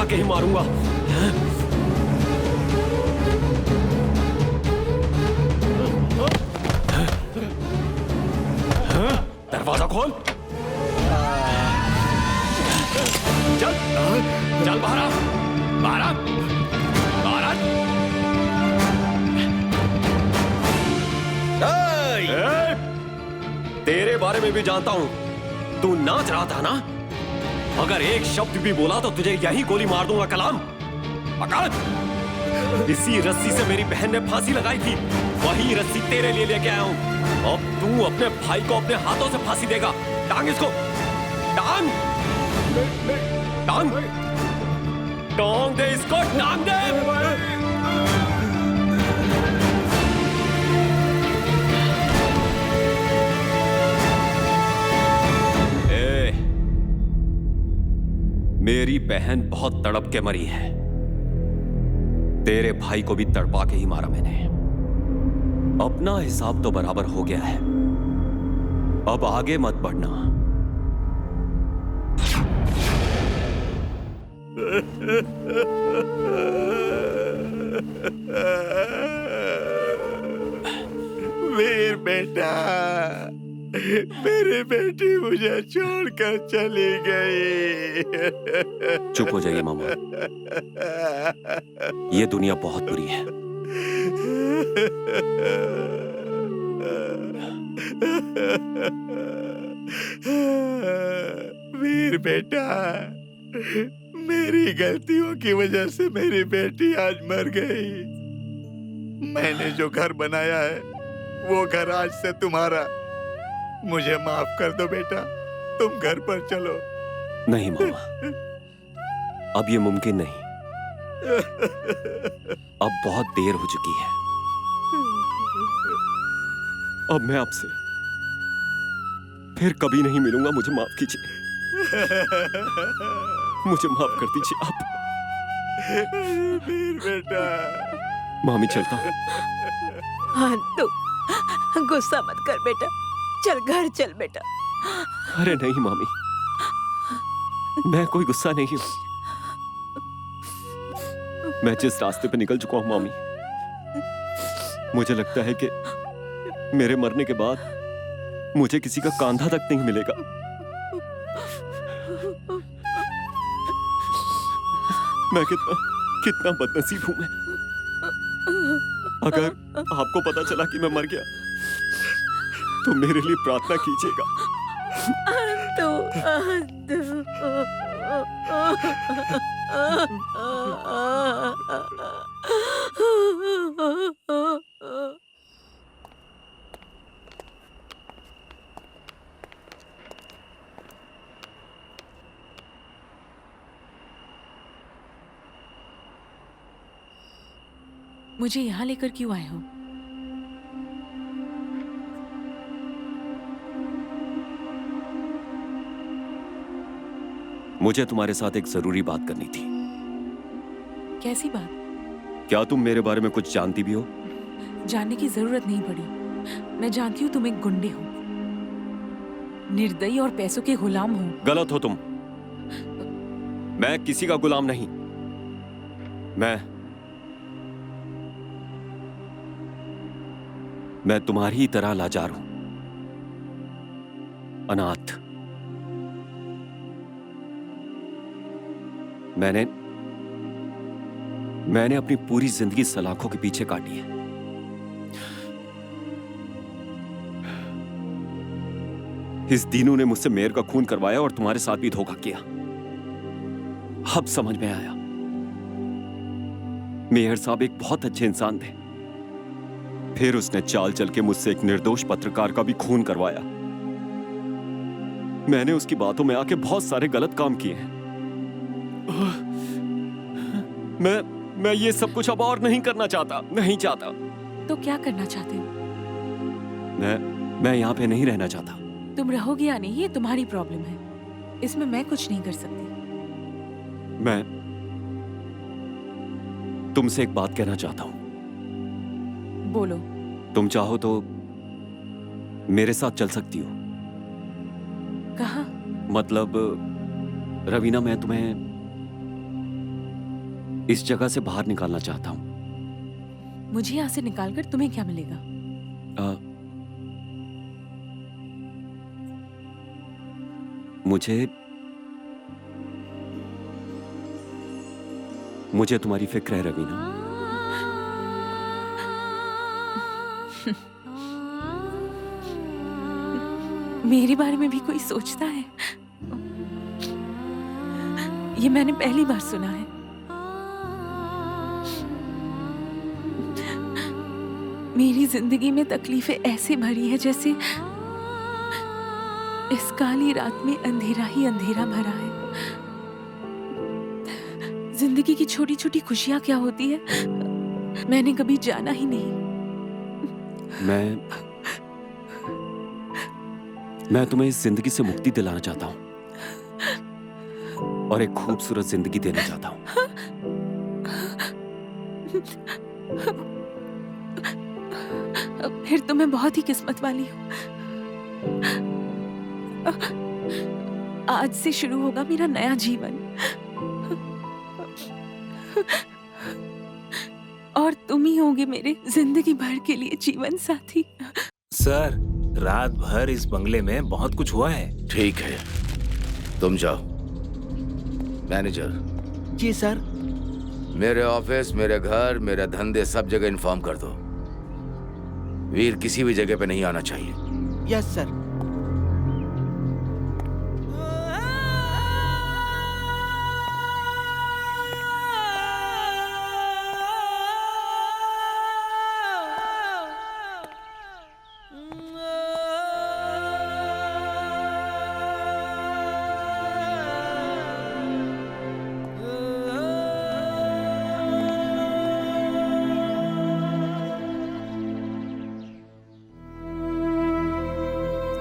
के ही मारूंगा। दरवाजा खोल। चल चल बाहर आ, बाहर आ, बाहर आ। तेरे बारे में भी जानता हूं। तू नाच रहा था ना? अगर एक शब्द भी बोला तो तुझे यही गोली मार दूंगा। कलाम पकड़। इसी रस्सी से मेरी बहन ने फांसी लगाई थी, वही रस्सी तेरे लिए लेके आया हूं। अब तू अपने भाई को अपने हाथों से फांसी देगा। टांग इसको, टांग टांग टांग दे इसको, टांग दे। मेरी बहन बहुत तड़प के मरी है। तेरे भाई को भी तड़पा के ही मारा मैंने। अपना हिसाब तो बराबर हो गया है, अब आगे मत बढ़ना। वीर बेटा, मेरी बेटी मुझे छोड़कर चली गई। चुप हो जाइए मामा, ये दुनिया बहुत बुरी है। वीर बेटा, मेरी गलतियों की वजह से मेरी बेटी आज मर गई। मैंने जो घर बनाया है वो घर आज से तुम्हारा। मुझे माफ कर दो बेटा, तुम घर पर चलो। नहीं मामा, अब ये मुमकिन नहीं। अब बहुत देर हो चुकी है। अब मैं आपसे फिर कभी नहीं मिलूंगा। मुझे माफ कीजिए, मुझे माफ कर दीजिए आप। वीर बेटा। मामी चलता हूं। हाँ, तू गुस्सा मत कर बेटा, चल घर चल बेटा। अरे नहीं मामी, मैं कोई गुस्सा नहीं हूं। मैं जिस रास्ते पे निकल चुका हूं मामी, मुझे लगता है कि मेरे मरने के बाद मुझे किसी का कांधा तक नहीं मिलेगा। मैं कितना बदनसीब हूं मैं। अगर आपको पता चला कि मैं मर गया तो मेरे लिए प्रार्थना कीजिएगा। मुझे यहाँ लेकर क्यों आए हो? मुझे तुम्हारे साथ एक जरूरी बात करनी थी। कैसी बात? क्या तुम मेरे बारे में कुछ जानती भी हो? जानने की जरूरत नहीं पड़ी। मैं जानती हूँ तुम एक गुंडे हो, निर्दयी और पैसों के गुलाम हो। गलत हो तुम। मैं किसी का गुलाम नहीं। मैं तुम्हारी ही तरह लाचार हूं, अनाथ। मैंने अपनी पूरी जिंदगी सलाखों के पीछे काटी है। इस दीनू ने मुझसे मेयर का खून करवाया और तुम्हारे साथ भी धोखा किया। अब समझ में आया, मेयर साहब एक बहुत अच्छे इंसान थे। फिर उसने चाल चल के मुझसे एक निर्दोष पत्रकार का भी खून करवाया। मैंने उसकी बातों में आके बहुत सारे गलत काम किए हैं। मैं ये सब कुछ अब और नहीं करना चाहता, नहीं चाहता। तो क्या करना चाहते हो? मैं यहाँ पे नहीं रहना चाहता। तुम रहोगे या नहीं ये तुम्हारी प्रॉब्लम है, इसमें मैं कुछ नहीं कर सकती। मैं तुमसे एक बात कहना चाहता हूं। बोलो। तुम चाहो तो मेरे साथ चल सकती हो। कहाँ? मतलब रवीना, मैं तुम्हें इस जगह से बाहर निकालना चाहता हूं। मुझे यहाँ से निकालकर तुम्हें क्या मिलेगा? मुझे तुम्हारी फिक्र है रवीना। मेरे बारे में भी कोई सोचता है? ये मैंने पहली बार सुना है। मेरी जिंदगी में तकलीफें ऐसे भरी है जैसे इस काली रात में अंधेरा ही अंधेरा भरा है। जिंदगी की छोटी छोटी खुशियां क्या होती है मैंने कभी जाना ही नहीं। मैं तुम्हें इस जिंदगी से मुक्ति दिलाना चाहता हूं और एक खूबसूरत जिंदगी देना चाहता हूं। फिर तो मैं बहुत ही किस्मत वाली हूँ। आज से शुरू होगा मेरा नया जीवन और तुम ही होगे मेरे जिंदगी भर के लिए जीवन साथी। सर, रात भर इस बंगले में बहुत कुछ हुआ है। ठीक है, तुम जाओ। मैनेजर। जी सर। मेरे ऑफिस, मेरे घर, मेरे धंधे सब जगह इन्फॉर्म कर दो। वीर किसी भी जगह पे नहीं आना चाहिए। Yes sir.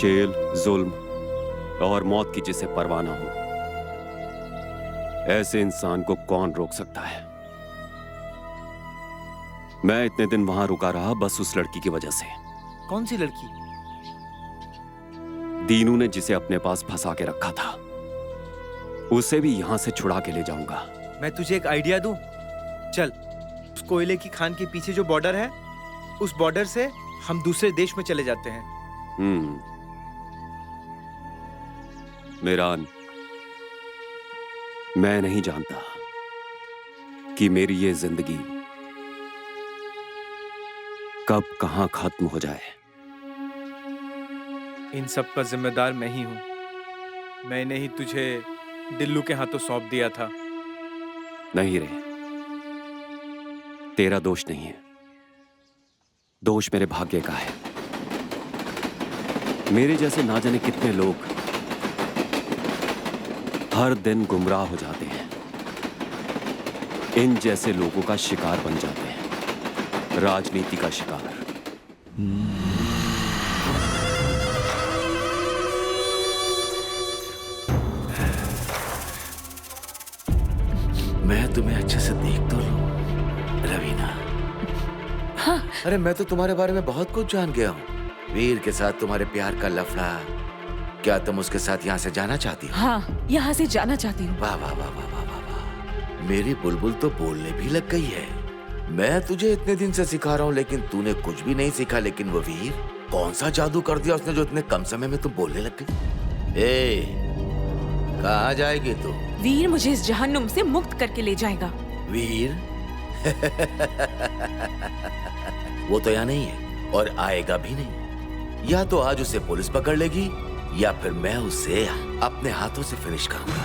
जेल, जुल्म और मौत की जिसे परवाह ना हो, ऐसे इंसान को कौन रोक सकता है? मैं इतने दिन वहां रुका रहा बस उस लड़की की वजह से। कौन सी लड़की? दीनू ने जिसे अपने पास फंसा के रखा था, उसे भी यहां से छुड़ा के ले जाऊंगा। मैं तुझे एक आइडिया दूं? चल, उस कोयले की खान के पीछे जो बॉर्डर है, उस बॉर्डर से हम दूसरे देश में चले जाते हैं। मेरान, मैं नहीं जानता कि मेरी ये जिंदगी कब कहां खत्म हो जाए। इन सब का जिम्मेदार मैं ही हूं। मैंने ही तुझे दिल्लू के हाथों सौंप दिया था। नहीं रे, तेरा दोष नहीं है, दोष मेरे भाग्य का है। मेरे जैसे ना जाने कितने लोग हर दिन गुमराह हो जाते हैं, इन जैसे लोगों का शिकार बन जाते हैं, राजनीति का शिकार। मैं तुम्हें अच्छे से देख तो लूं, रवीना। हाँ। अरे मैं तो तुम्हारे बारे में बहुत कुछ जान गया हूँ। वीर के साथ तुम्हारे प्यार का लफड़ा, क्या तुम उसके साथ यहाँ से जाना चाहती हो? हाँ, यहाँ से जाना चाहती हूँ। वाह वाह वाह वाह वाह वाह वाह, मेरी बुलबुल तो बोलने भी लग गई है। मैं तुझे इतने दिन से सिखा रहा हूँ लेकिन तूने कुछ भी नहीं सीखा। लेकिन वो वीर, कौन सा जादू कर दिया उसने जो इतने कम समय में तुम बोलने लग गई? ए, कहाँ जाएगी तू? वीर मुझे इस जहन्नुम से मुक्त करके ले जाएगा। वीर? वो तो यहाँ नहीं है और आएगा भी नहीं। या तो आज उसे पुलिस पकड़ लेगी या फिर मैं उसे अपने हाथों से फिनिश करूंगा।